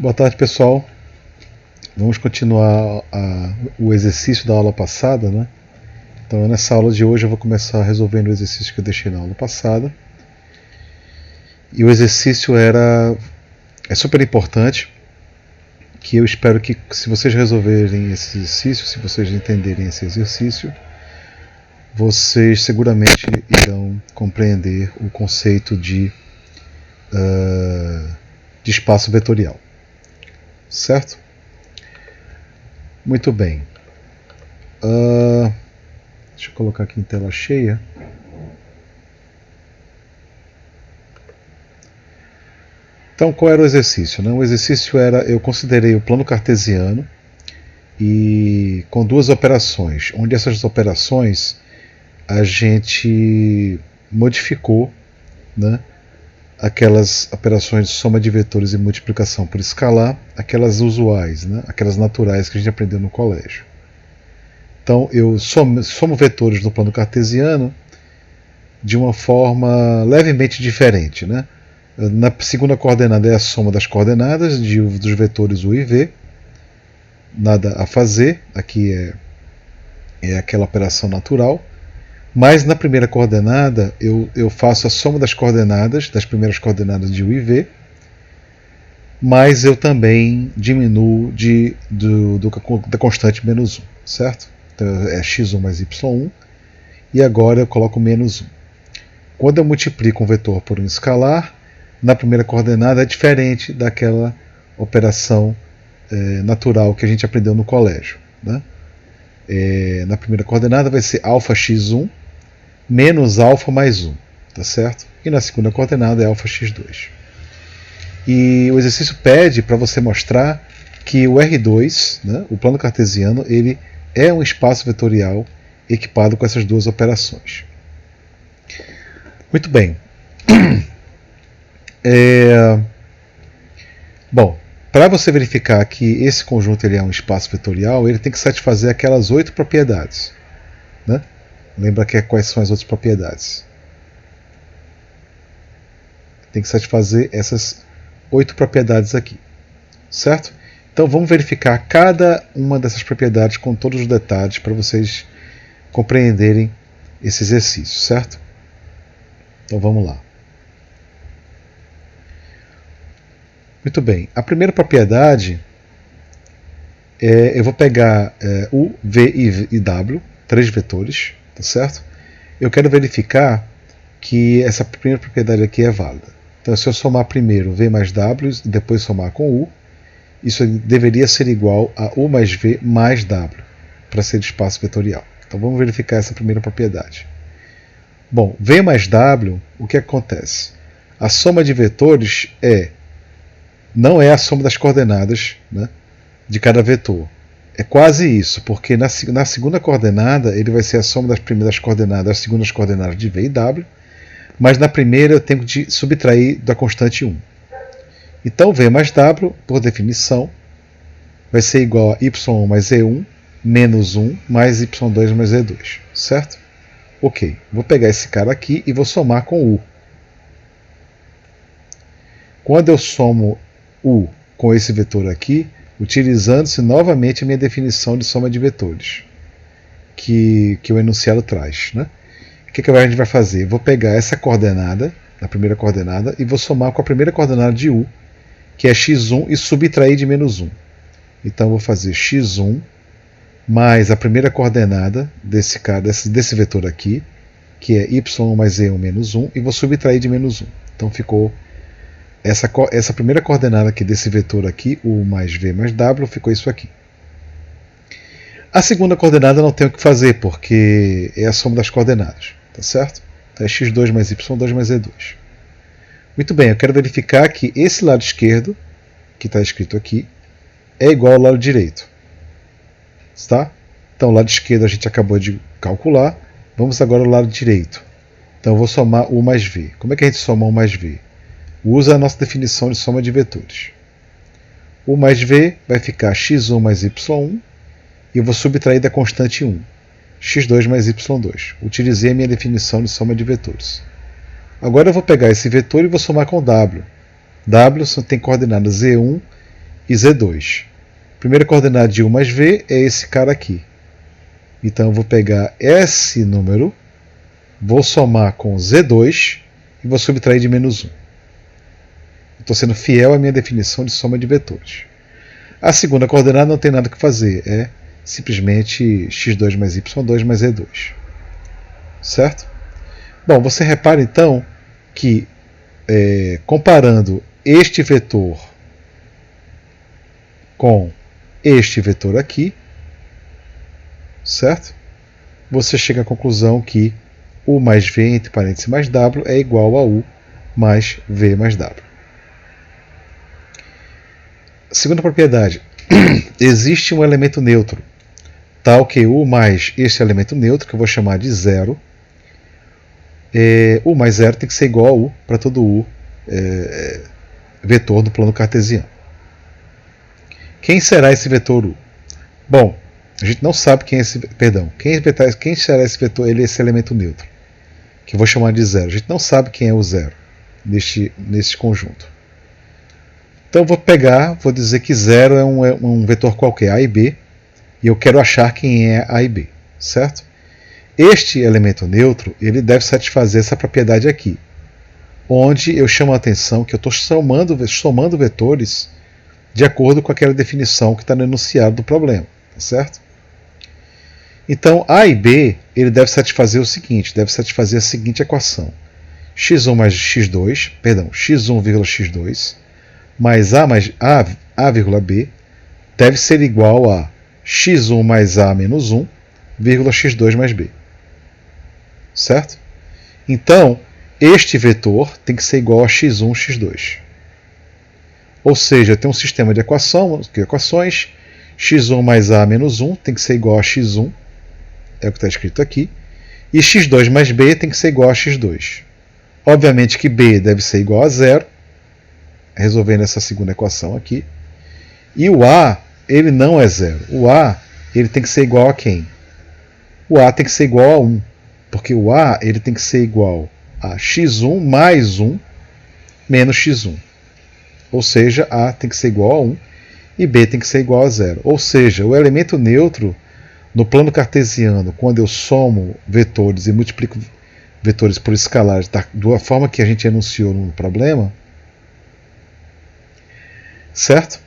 Boa tarde, pessoal. Vamos continuar o exercício da aula passada, né? Então, nessa aula de hoje eu vou começar resolvendo o exercício que eu deixei na aula passada. E o exercício é super importante, que eu espero que, se vocês resolverem esse exercício, se vocês entenderem esse exercício, vocês seguramente irão compreender o conceito de espaço vetorial. Certo? Muito bem. Deixa eu colocar aqui em tela cheia. Então, qual era o exercício? O exercício era, eu considerei o plano cartesiano e com duas operações, onde essas operações a gente modificou, né, aquelas operações de soma de vetores e multiplicação por escalar, aquelas usuais, né, aquelas naturais que a gente aprendeu no colégio. Então eu somo vetores no plano cartesiano de uma forma levemente diferente, né? Na segunda coordenada é a soma das coordenadas dos vetores u e v, nada a fazer, aqui é aquela operação natural. Mas na primeira coordenada eu faço a soma das coordenadas, das primeiras coordenadas de u e v, mas eu também diminuo da constante menos 1, certo? Então é x1 mais y1, e agora eu coloco menos 1. Quando eu multiplico um vetor por um escalar, na primeira coordenada é diferente daquela operação natural que a gente aprendeu no colégio, né? Na primeira coordenada vai ser alfa x1 menos alfa mais 1, tá certo? E na segunda coordenada é alfa x2. E o exercício pede para você mostrar que o R2, né, o plano cartesiano, ele é um espaço vetorial equipado com essas duas operações. Muito bem. Bom, para você verificar que esse conjunto ele é um espaço vetorial, ele tem que satisfazer aquelas 8 propriedades, né? Lembra quais são as outras propriedades? Tem que satisfazer essas 8 propriedades aqui, certo? Então vamos verificar cada uma dessas propriedades com todos os detalhes para vocês compreenderem esse exercício, certo? Então vamos lá. Muito bem. A primeira propriedade eu vou pegar U, V e W, 3 vetores, tá certo? Eu quero verificar que essa primeira propriedade aqui é válida. Então, se eu somar primeiro V mais W e depois somar com U, isso deveria ser igual a U mais V mais W, para ser de espaço vetorial. Então, vamos verificar essa primeira propriedade. Bom, V mais W, o que acontece? A soma de vetores não é a soma das coordenadas, né, de cada vetor. É quase isso, porque na segunda coordenada ele vai ser a soma das primeiras coordenadas, das segundas coordenadas de V e W, mas na primeira eu tenho que subtrair da constante 1. Então V mais W, por definição, vai ser igual a y1 mais e1 menos 1 mais y2 mais e2, certo? Ok, vou pegar esse cara aqui e vou somar com U. Quando eu somo U com esse vetor aqui, utilizando-se novamente a minha definição de soma de vetores, que o enunciado traz, né? O que a gente vai fazer? Vou pegar essa coordenada, a primeira coordenada, e vou somar com a primeira coordenada de U, que é x1, e subtrair de menos 1. Então eu vou fazer x1 mais a primeira coordenada desse vetor aqui, que é y1 mais e1 menos 1, e vou subtrair de menos 1. Então ficou essa primeira coordenada aqui desse vetor aqui, U mais V mais W, ficou isso aqui. A segunda coordenada não tem o que fazer, porque é a soma das coordenadas, tá certo? Então é x2 mais y2 mais e2. Muito bem, eu quero verificar que esse lado esquerdo, que está escrito aqui, é igual ao lado direito. Tá? Então o lado esquerdo a gente acabou de calcular, vamos agora ao lado direito. Então eu vou somar U mais V. Como é que a gente soma U mais V? Usa a nossa definição de soma de vetores. U mais V vai ficar x1 mais y1, e eu vou subtrair da constante 1, x2 mais y2. Utilizei a minha definição de soma de vetores. Agora eu vou pegar esse vetor e vou somar com W. W tem coordenadas e1 e Z2. Primeira coordenada de U mais V é esse cara aqui. Então eu vou pegar esse número, vou somar com Z2 e vou subtrair de menos 1. Estou sendo fiel à minha definição de soma de vetores. A segunda coordenada não tem nada que fazer, é simplesmente x2 mais y2 mais z2. Certo? Bom, você repara então que comparando este vetor com este vetor aqui, certo? Você chega à conclusão que U mais V entre parênteses mais W é igual a U mais V mais W. Segunda propriedade, existe um elemento neutro, tal que U mais este elemento neutro, que eu vou chamar de zero. U mais zero tem que ser igual a U para todo U vetor do plano cartesiano. Quem será esse vetor U? Bom, a gente não sabe quem é esse, quem será esse vetor, esse elemento neutro, que eu vou chamar de zero. A gente não sabe quem é o zero neste conjunto. Então vou dizer que zero é um vetor qualquer, A e B, e eu quero achar quem é A e B, certo? Este elemento neutro, ele deve satisfazer essa propriedade aqui, onde eu chamo a atenção que eu estou somando vetores de acordo com aquela definição que está no enunciado do problema, certo? Então, A e B, ele deve satisfazer o seguinte, deve satisfazer a seguinte equação. x1 mais x2, x1,x2 mais A, B deve ser igual a x1 mais A menos 1, x2 mais B. Certo? Então, este vetor tem que ser igual a x1, x2. Ou seja, eu tenho um sistema de equações, x1 mais A menos 1 tem que ser igual a x1, é o que está escrito aqui, e x2 mais B tem que ser igual a x2. Obviamente que B deve ser igual a zero, resolvendo essa segunda equação aqui, e o A, ele não é zero. O A, ele tem que ser igual a quem? O A tem que ser igual a 1, porque o A, ele tem que ser igual a x1 mais 1 menos x1. Ou seja, A tem que ser igual a 1 e B tem que ser igual a 0. Ou seja, o elemento neutro no plano cartesiano, quando eu somo vetores e multiplico vetores por escalares da forma que a gente enunciou no problema, certo?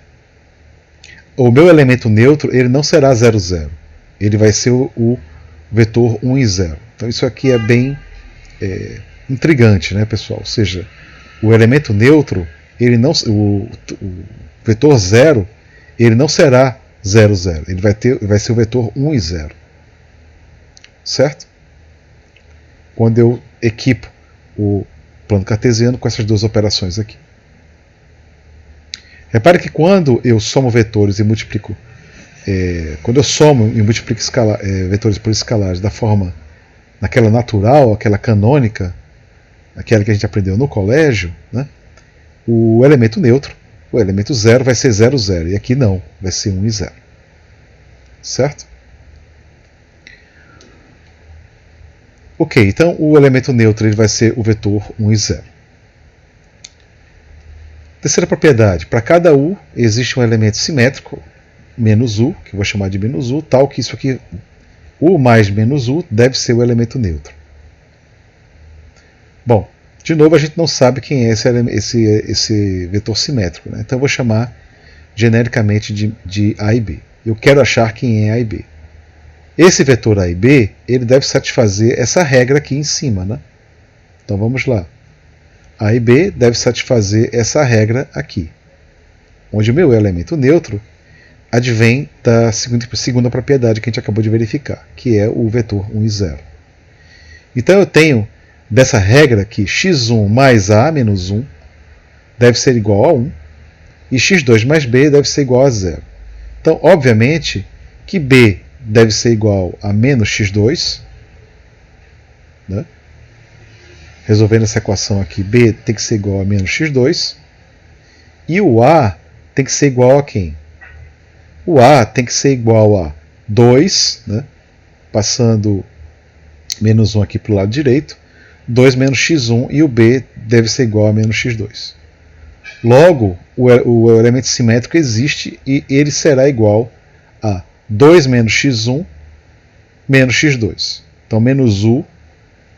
O meu elemento neutro, ele não será 0, 0. Ele vai ser o vetor 1 e 0. Então isso aqui é bem intrigante, né, pessoal? Ou seja, o elemento neutro, o vetor 0, ele não será 0, 0. Ele vai ser o vetor 1 e 0. Certo? Quando eu equipo o plano cartesiano com essas duas operações aqui. Repare que quando eu somo vetores e multiplico, quando eu somo e multiplico vetores por escalares da forma, naquela natural, aquela canônica, aquela que a gente aprendeu no colégio, né, o elemento neutro, o elemento 0 vai ser 0, 0, e aqui não, vai ser 1 e 0. Certo? Ok, então o elemento neutro ele vai ser o vetor 1 e 0. Terceira propriedade, para cada U existe um elemento simétrico, menos U, que eu vou chamar de menos U, tal que isso aqui, U mais menos U, deve ser o elemento neutro. Bom, de novo a gente não sabe quem é esse vetor simétrico, né? Então eu vou chamar genericamente de A e B. Eu quero achar quem é A e B. Esse vetor A e B, ele deve satisfazer essa regra aqui em cima, né? Então vamos lá. A e B deve satisfazer essa regra aqui, onde o meu elemento neutro advém da segunda propriedade que a gente acabou de verificar, que é o vetor 1 e 0. Então eu tenho dessa regra que x1 mais A menos 1 deve ser igual a 1 e x2 mais B deve ser igual a 0. Então, obviamente, que B deve ser igual a menos x2, né? Resolvendo essa equação aqui, B tem que ser igual a menos x2, e o A tem que ser igual a quem? O A tem que ser igual a 2, né? Passando menos 1 aqui para o lado direito, 2 menos x1, e o B deve ser igual a menos x2. Logo, o elemento simétrico existe e ele será igual a 2 menos x1 menos x2. Então, menos u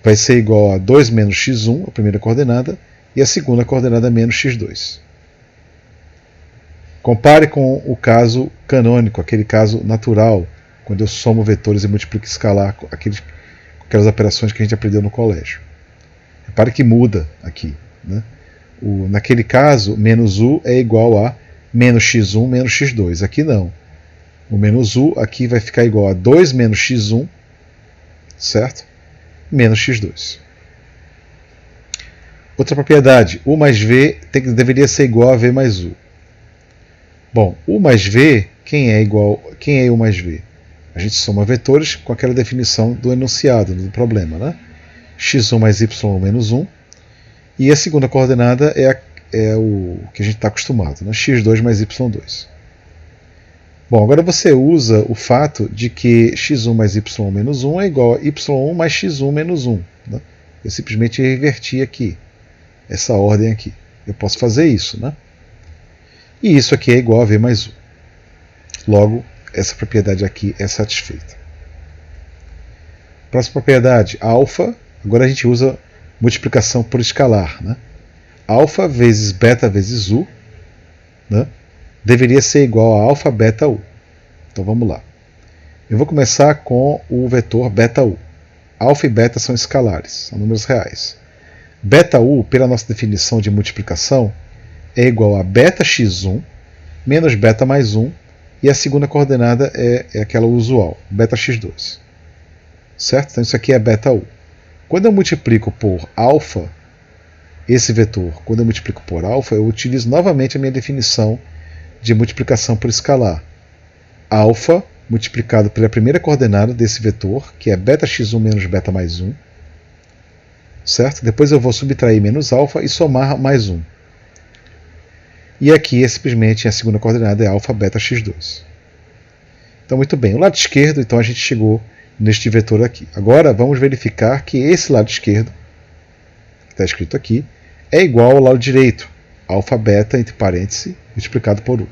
vai ser igual a 2 menos x1, a primeira coordenada, e a segunda coordenada menos x2. Compare com o caso canônico, aquele caso natural, quando eu somo vetores e multiplico escalar, aquelas operações que a gente aprendeu no colégio. Repare que muda aqui, né? Naquele caso, menos u é igual a menos x1 menos x2. Aqui não. O menos u aqui vai ficar igual a 2 menos x1, certo? Menos x2. Outra propriedade, u mais v deveria ser igual a v mais u. Bom, u mais v, quem é u mais v? A gente soma vetores com aquela definição do enunciado, do problema, né? x1 mais y menos 1. E a segunda coordenada é o que a gente está acostumado, né? x2 mais y2. Bom, agora você usa o fato de que x1 mais y menos 1 é igual a y1 mais x1 menos 1. Né? Eu simplesmente reverti aqui, essa ordem aqui. Eu posso fazer isso, né? E isso aqui é igual a v mais u. Logo, essa propriedade aqui é satisfeita. Próxima propriedade, alfa. Agora a gente usa multiplicação por escalar. Né? Alfa vezes beta vezes u, né? Deveria ser igual a alfa beta u. Então vamos lá. Eu vou começar com o vetor beta u. Alfa e beta são escalares, são números reais. Beta u, pela nossa definição de multiplicação, é igual a beta x1 menos beta mais 1, e a segunda coordenada é aquela usual, beta x2. Certo? Então isso aqui é beta u. Quando eu multiplico por alfa, esse vetor, quando eu multiplico por alfa, eu utilizo novamente a minha definição de multiplicação por escalar. Alfa multiplicado pela primeira coordenada desse vetor, que é beta x1 menos beta mais 1. Certo? Depois eu vou subtrair menos alfa e somar mais 1. E aqui é simplesmente a segunda coordenada é alfa beta x2. Então, muito bem. O lado esquerdo, então a gente chegou neste vetor aqui. Agora vamos verificar que esse lado esquerdo, que está escrito aqui, é igual ao lado direito. Alfa beta, entre parênteses, multiplicado por u.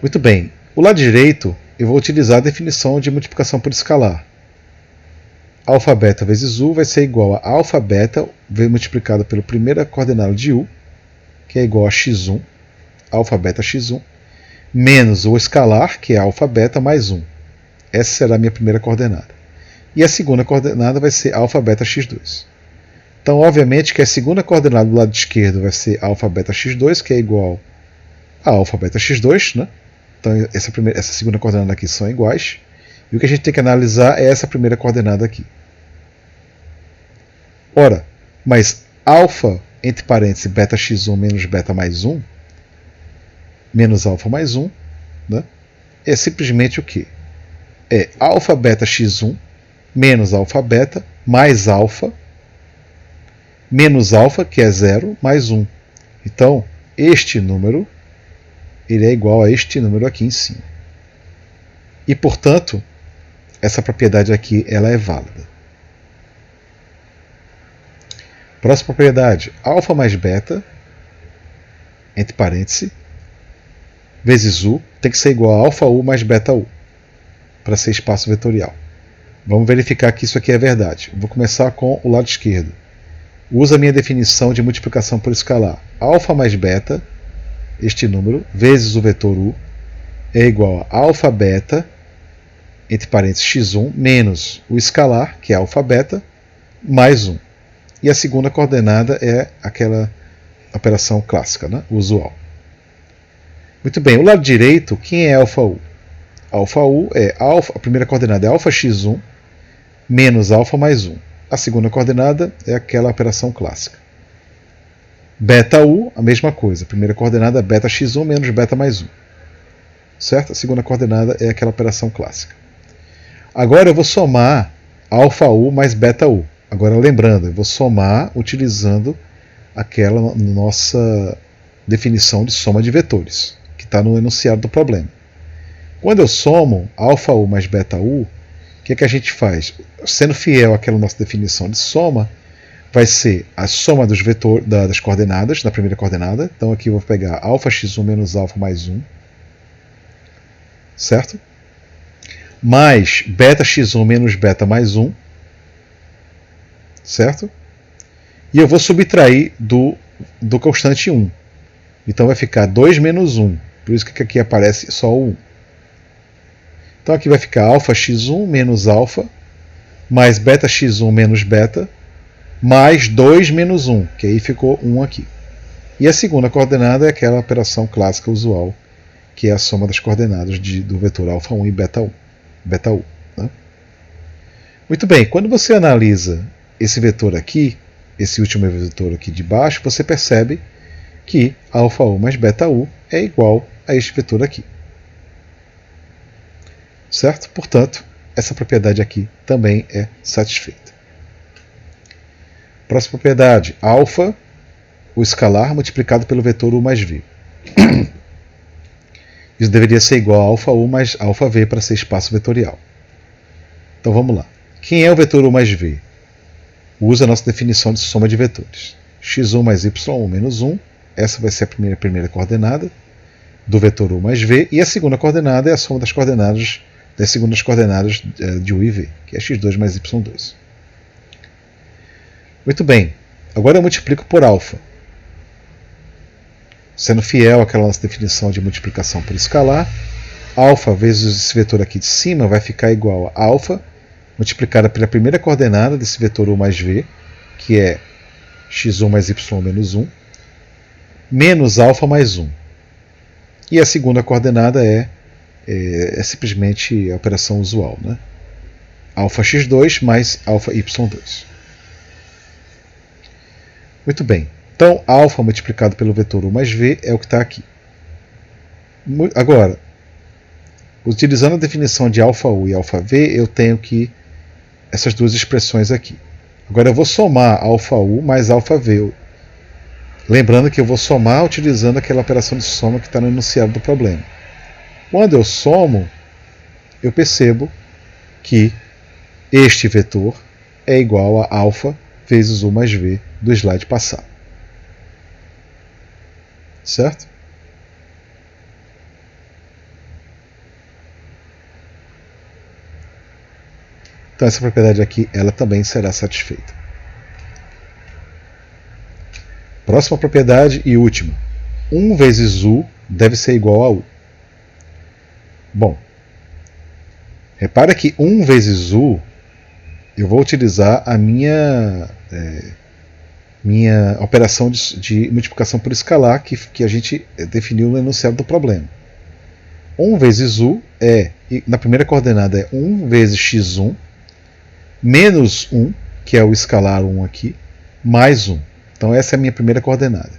Muito bem. O lado direito, eu vou utilizar a definição de multiplicação por escalar. Alfa beta vezes u vai ser igual a alfa beta multiplicado pela primeira coordenada de u, que é igual a x1, alfa beta x1, menos o escalar, que é alfa beta, mais 1. Essa será a minha primeira coordenada. E a segunda coordenada vai ser alfa beta x2. Então, obviamente, que a segunda coordenada do lado esquerdo vai ser alfa beta x2, que é igual a alfa beta x2. Né? Então, essa segunda coordenada aqui são iguais. E o que a gente tem que analisar é essa primeira coordenada aqui. Ora, mas alfa, entre parênteses, beta x1 menos beta mais 1, menos alfa mais 1, né? É simplesmente o quê? É alfa beta x1 menos alfa beta mais alfa menos alfa, que é 0, mais 1. Então, este número ele é igual a este número aqui em cima. E, portanto, essa propriedade aqui ela é válida. Próxima propriedade, alfa mais beta, entre parênteses, vezes u, tem que ser igual a alfa u mais beta u, para ser espaço vetorial. Vamos verificar que isso aqui é verdade. Vou começar com o lado esquerdo. Usa a minha definição de multiplicação por escalar. Alfa mais beta, este número, vezes o vetor u, é igual a alfa beta, entre parênteses x1, menos o escalar, que é alfa beta, mais 1. E a segunda coordenada é aquela operação clássica, né? Usual. Muito bem, o lado direito, quem é alfa u? Alfa u é a primeira coordenada é alfa x1 menos alfa mais 1. A segunda coordenada é aquela operação clássica. Beta u, a mesma coisa. A primeira coordenada é beta x1 menos beta mais 1. Certo? A segunda coordenada é aquela operação clássica. Agora eu vou somar alfa u mais beta u. Agora lembrando, eu vou somar utilizando aquela nossa definição de soma de vetores, que está no enunciado do problema. Quando eu somo alfa u mais beta u, o que a gente faz? Sendo fiel àquela nossa definição de soma, vai ser a soma dos das coordenadas, da primeira coordenada. Então aqui eu vou pegar alfa x1 menos alfa mais 1, certo? Mais beta x1 menos beta mais 1, certo? E eu vou subtrair do constante 1. Então vai ficar 2 menos 1, por isso que aqui aparece só o 1. Então aqui vai ficar alfa x1 menos alfa, mais beta x1 menos beta, mais 2 menos 1, que aí ficou 1 aqui. E a segunda coordenada é aquela operação clássica usual, que é a soma das coordenadas do vetor alfa 1 e beta 1. Beta U, né? Muito bem, quando você analisa esse vetor aqui, esse último vetor aqui de baixo, você percebe que alfa U mais beta U é igual a este vetor aqui. Certo? Portanto, essa propriedade aqui também é satisfeita. Próxima propriedade, alfa, o escalar multiplicado pelo vetor U mais V. Isso deveria ser igual a alfa U mais alfa V para ser espaço vetorial. Então vamos lá. Quem é o vetor U mais V? Usa a nossa definição de soma de vetores. x1 mais y1 menos 1, essa vai ser a primeira coordenada do vetor U mais V, e a segunda coordenada é a soma das coordenadas das segundas coordenadas de U e V, que é x2 mais y2. Muito bem, agora eu multiplico por alfa. Sendo fiel àquela nossa definição de multiplicação por escalar, alfa vezes esse vetor aqui de cima vai ficar igual a alfa multiplicada pela primeira coordenada desse vetor U mais V, que é x1 mais y menos 1, menos alfa mais 1. E a segunda coordenada é simplesmente a operação usual, né? Alfa x2 mais alfa y2. Muito bem. Então, alfa multiplicado pelo vetor U mais V é o que está aqui. Agora, utilizando a definição de alfa U e alfa V, eu tenho que essas duas expressões aqui. Agora eu vou somar alfa U mais alfa V. Lembrando que eu vou somar utilizando aquela operação de soma que está no enunciado do problema. Quando eu somo, eu percebo que este vetor é igual a alfa vezes U mais V do slide passado. Certo? Então essa propriedade aqui, ela também será satisfeita. Próxima propriedade e última. 1 vezes U deve ser igual a U. Bom, repara que 1 vezes U, eu vou utilizar a minha operação de multiplicação por escalar que a gente definiu no enunciado do problema. 1 vezes U na primeira coordenada é 1 vezes x1, menos 1, que é o escalar 1 aqui, mais 1. Então essa é a minha primeira coordenada.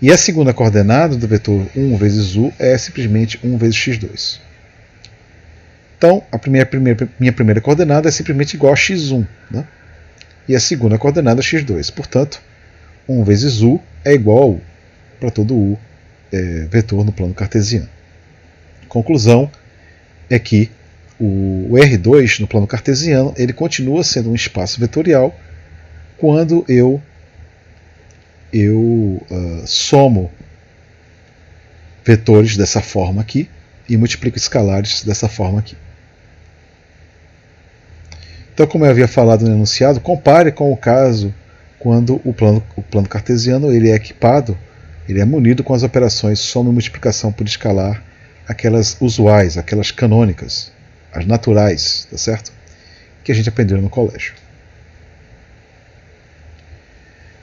E a segunda coordenada do vetor 1 vezes U é simplesmente 1 vezes x2. Então a minha primeira coordenada é simplesmente igual a x1, né? E a segunda coordenada é x2. Portanto, 1 vezes U é igual a U, para todo U vetor no plano cartesiano. Conclusão é que o R2 no plano cartesiano ele continua sendo um espaço vetorial quando eu somo vetores dessa forma aqui e multiplico escalares dessa forma aqui. Então, como eu havia falado no enunciado, compare com o caso quando o plano cartesiano ele é equipado, ele é munido com as operações soma e multiplicação por escalar, aquelas usuais, aquelas canônicas, as naturais, tá certo? Que a gente aprendeu no colégio.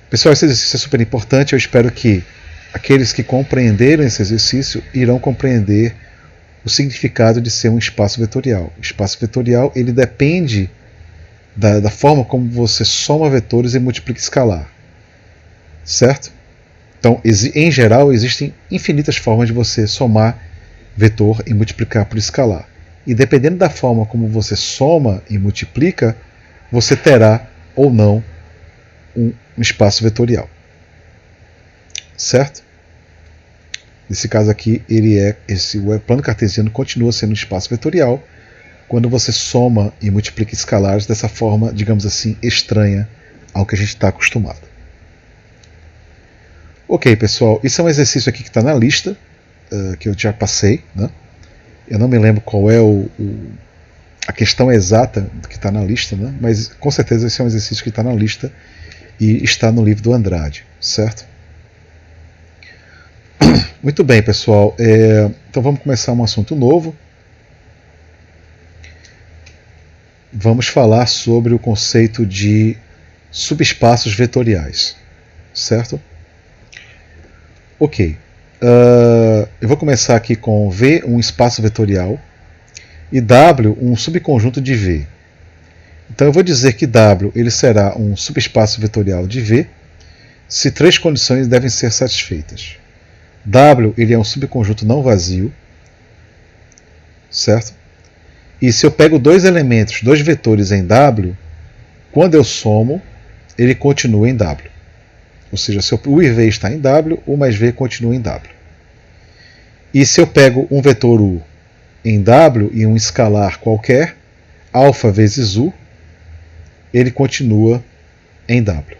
Pessoal, esse exercício é super importante. Eu espero que aqueles que compreenderam esse exercício irão compreender o significado de ser um espaço vetorial. O espaço vetorial ele depende da forma como você soma vetores e multiplica escalar. Certo? Então, em geral, existem infinitas formas de você somar vetor e multiplicar por escalar. E dependendo da forma como você soma e multiplica, você terá ou não um espaço vetorial. Certo? Nesse caso aqui, o plano cartesiano continua sendo um espaço vetorial quando você soma e multiplica escalares dessa forma, digamos assim, estranha ao que a gente está acostumado. Ok, pessoal, isso é um exercício aqui que está na lista, que eu já passei, né? Eu não me lembro qual é a questão exata que está na lista, né? Mas com certeza esse é um exercício que está na lista e está no livro do Andrade, certo? Muito bem, pessoal, então vamos começar um assunto novo. Vamos falar sobre o conceito de subespaços vetoriais, certo? Ok, eu vou começar aqui com V, um espaço vetorial, e W, um subconjunto de V. Então eu vou dizer que W ele será um subespaço vetorial de V se três condições devem ser satisfeitas. W ele é um subconjunto não vazio, certo? E se eu pego dois elementos, dois vetores em W, quando eu somo, ele continua em W. Ou seja, se U e V está em W, U mais V continua em W. E se eu pego um vetor U em W e um escalar qualquer, alfa vezes U, ele continua em W.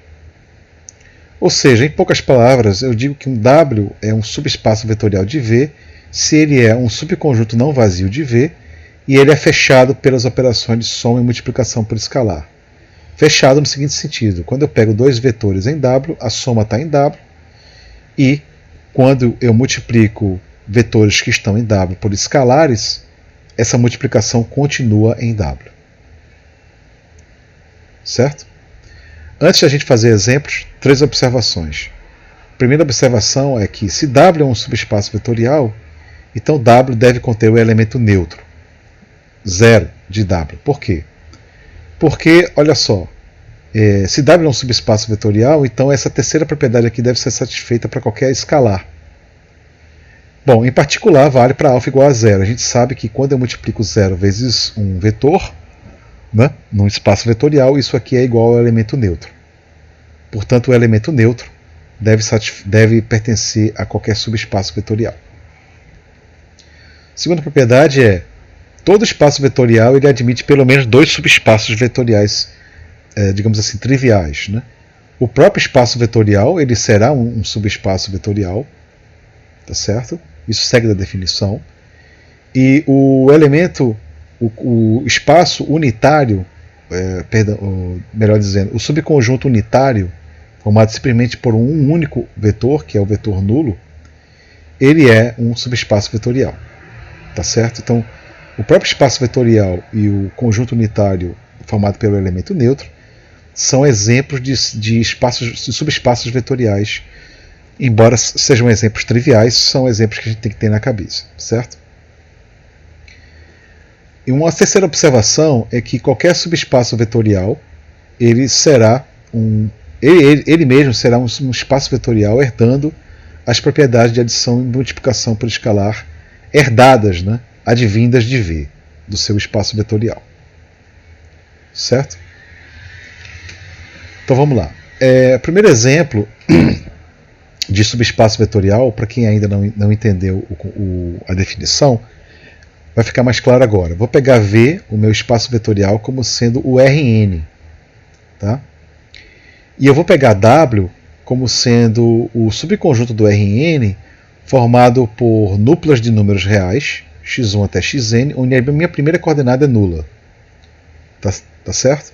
Ou seja, em poucas palavras, eu digo que um W é um subespaço vetorial de V se ele é um subconjunto não vazio de V e ele é fechado pelas operações de soma e multiplicação por escalar. Fechado no seguinte sentido: quando eu pego dois vetores em W, a soma está em W, e quando eu multiplico vetores que estão em W por escalares, essa multiplicação continua em W. Certo? Antes de a gente fazer exemplos, três observações. A primeira observação é que se W é um subespaço vetorial, então W deve conter o elemento neutro, 0 de W. Por quê? Porque, olha só, se W é um subespaço vetorial, então essa terceira propriedade aqui deve ser satisfeita para qualquer escalar. Bom, em particular, vale para alfa igual a 0. A gente sabe que quando eu multiplico 0 vezes um vetor, né, num espaço vetorial, isso aqui é igual ao elemento neutro. Portanto, o elemento neutro deve pertencer a qualquer subespaço vetorial. Segunda propriedade é: todo espaço vetorial ele admite pelo menos dois subespaços vetoriais, digamos assim, triviais. Né? O próprio espaço vetorial ele será um subespaço vetorial, tá certo? Isso segue da definição. E o elemento, o espaço unitário, melhor dizendo, o subconjunto unitário, formado simplesmente por um único vetor, que é o vetor nulo, ele é um subespaço vetorial. Tá certo? Então, o próprio espaço vetorial e o conjunto unitário formado pelo elemento neutro são exemplos de subespaços vetoriais. Embora sejam exemplos triviais, são exemplos que a gente tem que ter na cabeça, certo? E uma terceira observação é que qualquer subespaço vetorial ele será ele mesmo será um espaço vetorial herdando as propriedades de adição e multiplicação por escalar herdadas, né, advindas de V, do seu espaço vetorial. Certo? Então vamos lá. Primeiro exemplo de subespaço vetorial, para quem ainda não entendeu a definição, vai ficar mais claro agora. Vou pegar V, o meu espaço vetorial, como sendo o Rn. Tá? E eu vou pegar W como sendo o subconjunto do Rn formado por núpleos de números reais, x1 até xn, onde a minha primeira coordenada é nula. Tá certo?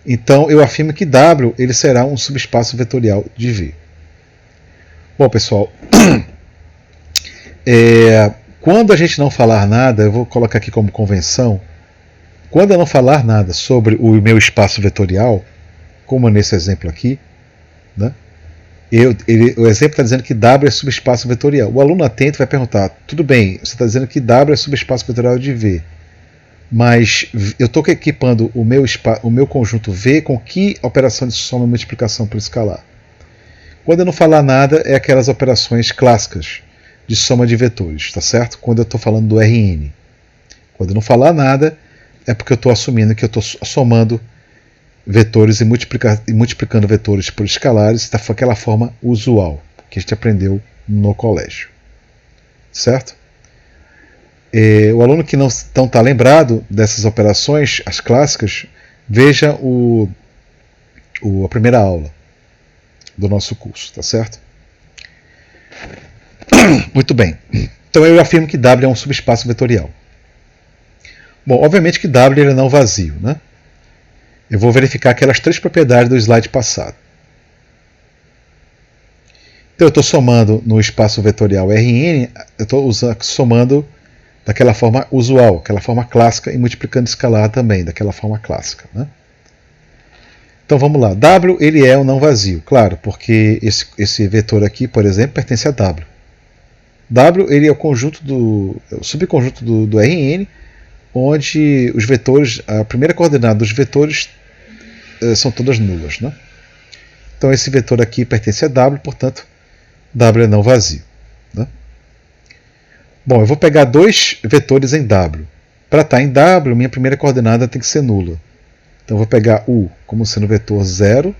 Então eu afirmo que W ele será um subespaço vetorial de V. Bom, pessoal, quando a gente não falar nada, eu vou colocar aqui como convenção, quando eu não falar nada sobre o meu espaço vetorial, como nesse exemplo aqui, né, o exemplo está dizendo que W é subespaço vetorial. O aluno atento vai perguntar: tudo bem, você está dizendo que W é subespaço vetorial de V, mas eu estou equipando o meu conjunto V com que operação de soma e multiplicação por escalar? Quando eu não falar nada, é aquelas operações clássicas de soma de vetores, tá certo? Quando eu estou falando do Rn. Quando eu não falar nada, é porque eu estou assumindo que eu estou somando vetores e multiplicando vetores por escalares daquela forma usual que a gente aprendeu no colégio. Certo? O aluno que não está lembrado dessas operações, as clássicas, veja a primeira aula do nosso curso, tá certo? Muito bem. Então eu afirmo que W é um subespaço vetorial. Bom, obviamente que W ele é não vazio, né? Eu vou verificar aquelas três propriedades do slide passado. Então eu estou somando no espaço vetorial Rn, eu estou somando daquela forma usual, aquela forma clássica, e multiplicando escalar também, daquela forma clássica, né? Então vamos lá. W ele é um não vazio, claro, porque esse vetor aqui, por exemplo, pertence a W. W ele é o subconjunto do Rn, onde os vetores, a primeira coordenada dos vetores são todas nulas, né? Então esse vetor aqui pertence a W, portanto W é não vazio, né? Bom, eu vou pegar dois vetores em W. Para estar em W, minha primeira coordenada tem que ser nula. Então eu vou pegar U como sendo vetor 0,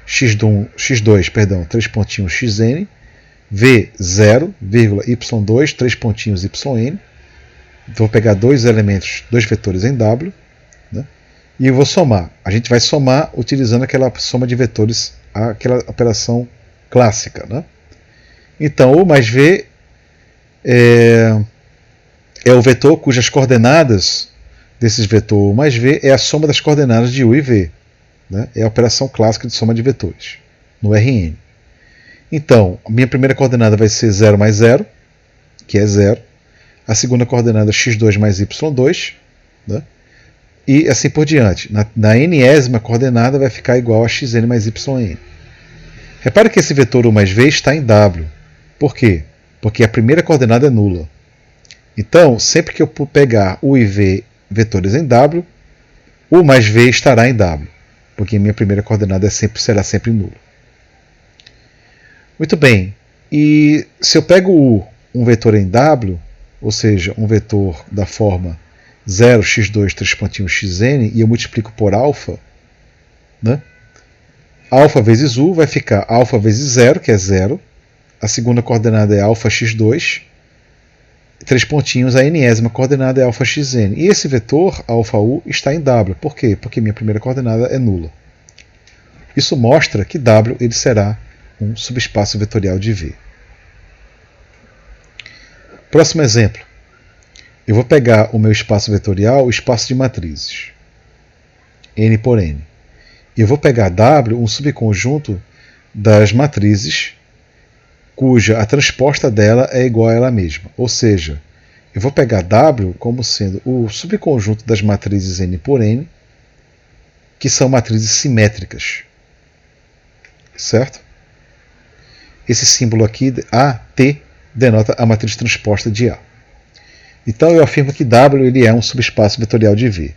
x2, perdão, 3 pontinhos xn, V 0, y2, 3 pontinhos yn. Então vou pegar dois elementos, dois vetores em W, né? E eu vou somar. A gente vai somar utilizando aquela soma de vetores, aquela operação clássica, né? Então U mais V é o vetor cujas coordenadas desses vetor U mais V é a soma das coordenadas de U e V, né? É a operação clássica de soma de vetores no Rn. Então, a minha primeira coordenada vai ser 0 mais 0, que é 0. A segunda coordenada x2 mais y2, né? E assim por diante. Na nésima coordenada vai ficar igual a xn mais yn. Repare que esse vetor U mais V está em W. Por quê? Porque a primeira coordenada é nula. Então, sempre que eu pegar U e V vetores em W, U mais V estará em W, porque a minha primeira coordenada será sempre nula. Muito bem. E se eu pego U, um vetor em W, ou seja, um vetor da forma 0, x2, 3 pontinhos xn, e eu multiplico por alfa, né? Alfa vezes U vai ficar alfa vezes 0, que é 0. A segunda coordenada é alfa x2. 3 pontinhos, a nésima coordenada é alfa xn. E esse vetor, alfa U, está em W. Por quê? Porque minha primeira coordenada é nula. Isso mostra que W ele será um subespaço vetorial de V. Próximo exemplo. Eu vou pegar o meu espaço vetorial, o espaço de matrizes, N por N. E eu vou pegar W, um subconjunto das matrizes cuja a transposta dela é igual a ela mesma. Ou seja, eu vou pegar W como sendo o subconjunto das matrizes N por N, que são matrizes simétricas. Certo? Esse símbolo aqui, AT, denota a matriz transposta de A. Então eu afirmo que W ele é um subespaço vetorial de V.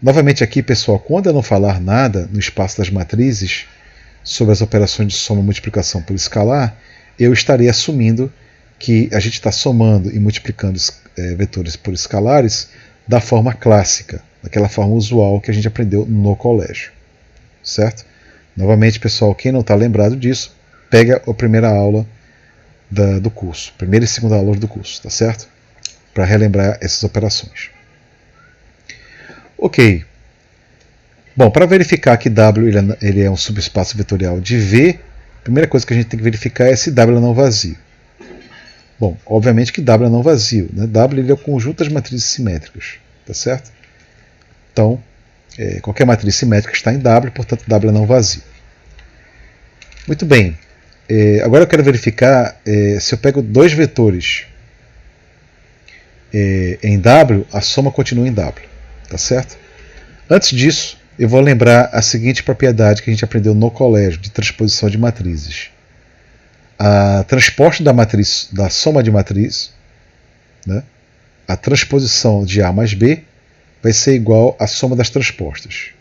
Novamente aqui, pessoal, quando eu não falar nada no espaço das matrizes sobre as operações de soma e multiplicação por escalar, eu estarei assumindo que a gente está somando e multiplicando vetores por escalares da forma clássica, daquela forma usual que a gente aprendeu no colégio. Certo? Novamente, pessoal, quem não está lembrado disso, pega a primeira aula do curso, primeira e segunda aula do curso, tá certo? Para relembrar essas operações. Ok. Bom, para verificar que W ele é um subespaço vetorial de V, a primeira coisa que a gente tem que verificar é se W é não vazio. Bom, obviamente que W é não vazio, né? W ele é o conjunto das matrizes simétricas, tá certo? Então, qualquer matriz simétrica está em W, portanto W é não vazio. Muito bem. Agora eu quero verificar se eu pego dois vetores em W, a soma continua em W, tá certo? Antes disso, eu vou lembrar a seguinte propriedade que a gente aprendeu no colégio de transposição de matrizes. A transposta da soma de matriz, né, a transposição de A mais B, vai ser igual à soma das transpostas.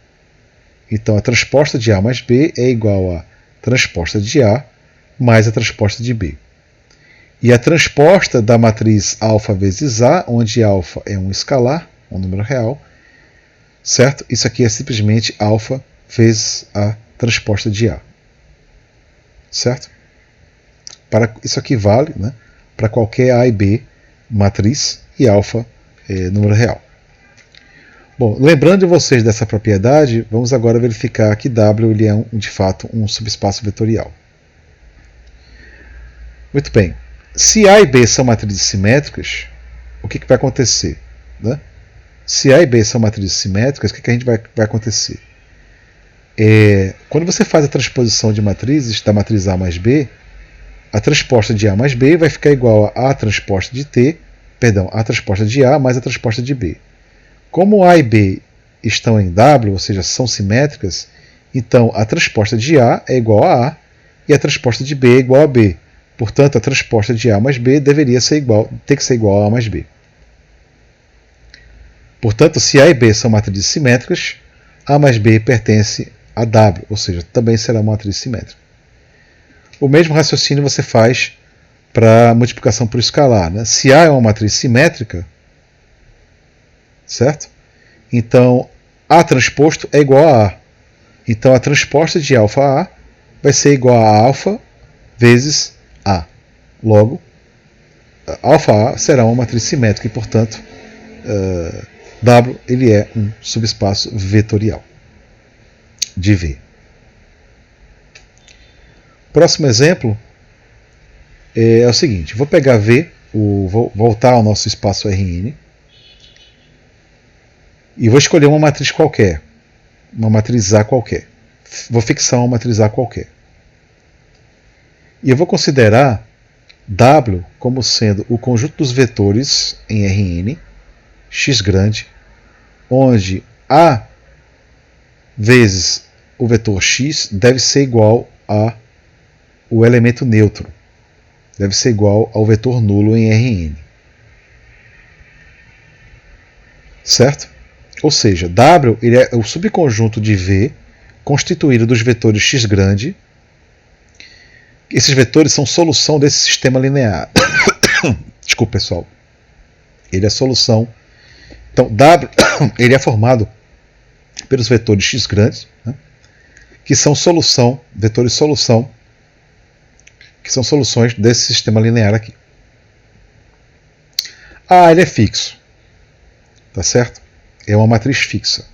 Então a transposta de A mais B é igual à transposta de A mais a transposta de B. E a transposta da matriz alfa vezes A, onde alfa é um escalar, um número real, certo? Isso aqui é simplesmente alfa vezes a transposta de A. Certo? Isso aqui vale, né, para qualquer A e B matriz e alfa número real. Bom, lembrando de vocês dessa propriedade, vamos agora verificar que W ele é de fato um subespaço vetorial. Muito bem. Se A e B são matrizes simétricas, o que vai acontecer? Né? Se A e B são matrizes simétricas, o que a gente vai acontecer? Quando você faz a transposição de matrizes, da matriz A mais B, a transposta de A mais B vai ficar igual a transposta de T, perdão, a transposta de A mais a transposta de B. Como A e B estão em W, ou seja, são simétricas, então a transposta de A é igual a A e a transposta de B é igual a B. Portanto, a transposta de A mais B deveria ter que ser igual a A mais B. Portanto, se A e B são matrizes simétricas, A mais B pertence a W, ou seja, também será uma matriz simétrica. O mesmo raciocínio você faz para a multiplicação por escalar. Né? Se A é uma matriz simétrica, certo? Então, A transposto é igual a A. Então, a transposta de alfa A vai ser igual a alfa vezes A. Logo, alfa A será uma matriz simétrica e, portanto, W ele é um subespaço vetorial de V. Próximo exemplo é o seguinte. Vou pegar V, vou voltar ao nosso espaço Rn, e vou escolher uma matriz qualquer, uma matriz A qualquer. Vou fixar uma matriz A qualquer. E eu vou considerar W como sendo o conjunto dos vetores em Rn, x grande, onde A vezes o vetor x deve ser igual a o elemento neutro. Deve ser igual ao vetor nulo em Rn. Certo? Ou seja, W ele é o subconjunto de V constituído dos vetores x grande. Esses vetores são solução desse sistema linear. Desculpa, pessoal. Ele é solução. Então, W ele é formado pelos vetores x grandes, né, que são solução, vetores solução, que são soluções desse sistema linear aqui. A ele é fixo. Tá certo? É uma matriz fixa,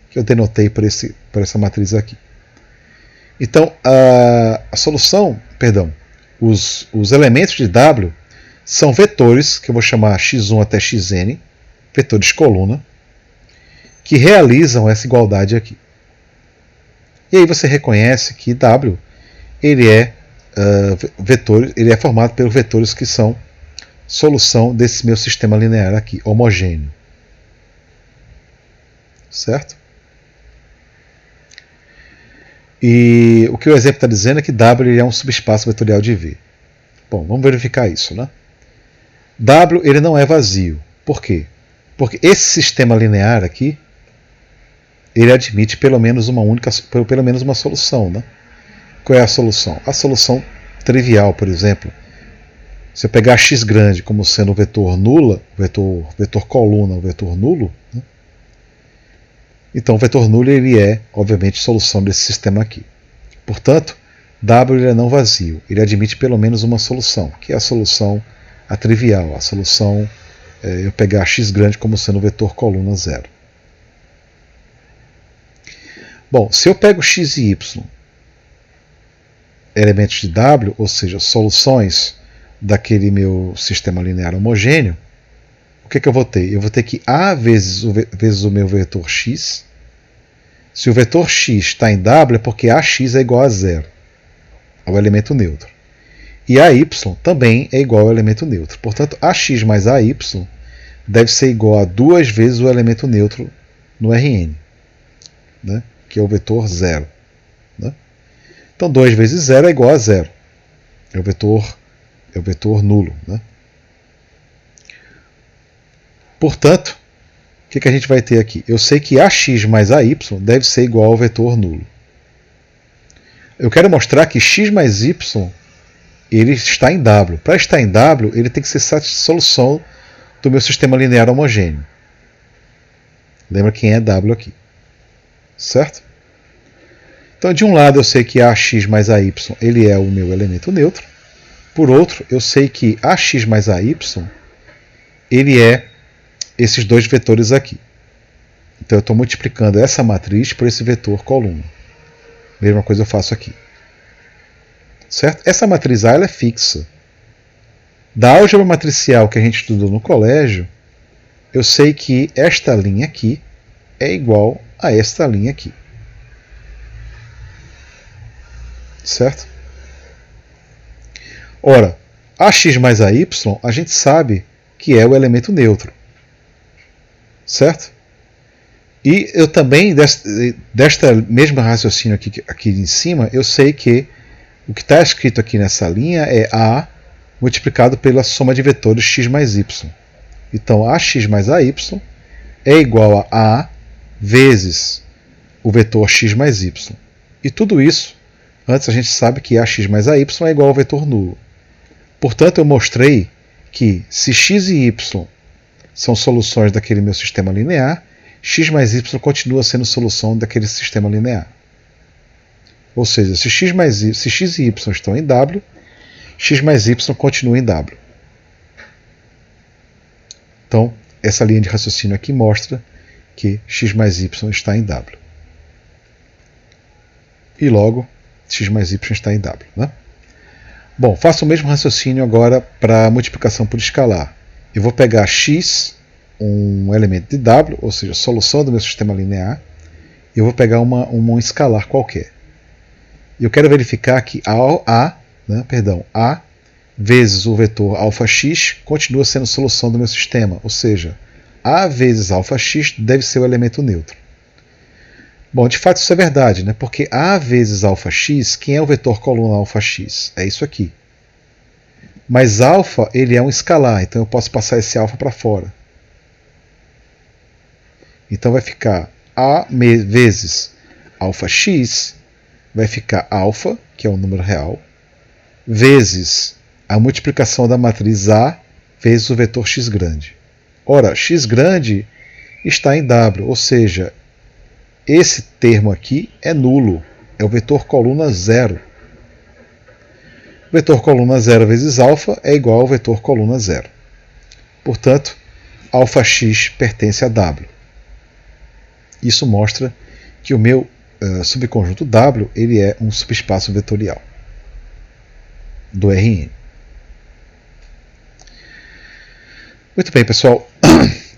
que eu denotei por essa matriz aqui. Então, a solução, perdão, os elementos de W são vetores, que eu vou chamar x1 até xn, vetores coluna, que realizam essa igualdade aqui. E aí você reconhece que W ele é ele é formado pelos vetores que são solução desse meu sistema linear aqui, homogêneo. Certo? E o que o exemplo está dizendo é que W ele é um subespaço vetorial de V. Bom, vamos verificar isso, né? W ele não é vazio. Por quê? Porque esse sistema linear aqui ele admite pelo menos uma solução, né? Qual é a solução? A solução trivial, por exemplo. Se eu pegar x grande como sendo o vetor nula, vetor coluna, o vetor nulo, né? Então o vetor nulo ele é, obviamente, solução desse sistema aqui. Portanto, W ele é não vazio. Ele admite pelo menos uma solução, que é a solução trivial, a solução eu pegar x grande como sendo o vetor coluna zero. Bom, se eu pego x e y, elementos de W, ou seja, soluções daquele meu sistema linear homogêneo, o que eu vou ter? Eu vou ter que A vezes o meu vetor x. Se o vetor x está em W é porque AX é igual a zero, ao elemento neutro. E AY também é igual ao elemento neutro. Portanto, AX mais AY deve ser igual a 2 vezes o elemento neutro no Rn, né? Que é o vetor zero. Né? Então, 2 vezes 0 é igual a 0. É o vetor nulo. Né? Portanto, o que a gente vai ter aqui? Eu sei que AX mais AY deve ser igual ao vetor nulo. Eu quero mostrar que x mais y ele está em W. Para estar em W, ele tem que ser solução do meu sistema linear homogêneo. Lembra quem é W aqui. Certo? Então, de um lado, eu sei que AX mais AY ele é o meu elemento neutro. Por outro, eu sei que AX mais AY ele é esses dois vetores aqui. Então eu estou multiplicando essa matriz por esse vetor coluna. Mesma coisa eu faço aqui. Certo? Essa matriz A ela é fixa. Da álgebra matricial que a gente estudou no colégio, eu sei que esta linha aqui é igual a esta linha aqui. Certo? Ora, AX mais AY, a gente sabe que é o elemento neutro. Certo? E eu também, desta mesma raciocínio aqui em cima, eu sei que o que está escrito aqui nessa linha é A multiplicado pela soma de vetores x mais y. Então, AX mais AY é igual a A vezes o vetor x mais y. E tudo isso, antes a gente sabe que AX mais AY é igual ao vetor nulo. Portanto, eu mostrei que se x e y são soluções daquele meu sistema linear, x mais y continua sendo solução daquele sistema linear. Ou seja, se x e y estão em W, x mais y continua em W. Então, essa linha de raciocínio aqui mostra que x mais y está em W. E logo, x mais y está em W. Né? Bom, faço o mesmo raciocínio agora para multiplicação por escalar. Eu vou pegar x, um elemento de W, ou seja, solução do meu sistema linear, e eu vou pegar um escalar qualquer. E eu quero verificar que A vezes o vetor αx continua sendo solução do meu sistema, ou seja, A vezes αx deve ser o elemento neutro. Bom, de fato isso é verdade, né? Porque A vezes αx, quem é o vetor coluna αx? É isso aqui. Mas alfa ele é um escalar, então eu posso passar esse alfa para fora. Então vai ficar A vezes αx, vai ficar alfa, que é um número real, vezes a multiplicação da matriz A vezes o vetor x grande. Ora, x grande está em W, ou seja, esse termo aqui é nulo, é o vetor coluna 0. O vetor coluna 0 vezes alfa é igual ao vetor coluna 0. Portanto, αx pertence a W. Isso mostra que o meu subconjunto W ele é um subespaço vetorial do Rn. Muito bem, pessoal.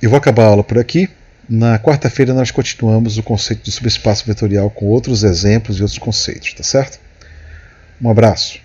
Eu vou acabar a aula por aqui. Na quarta-feira nós continuamos o conceito do subespaço vetorial com outros exemplos e outros conceitos, tá certo? Um abraço.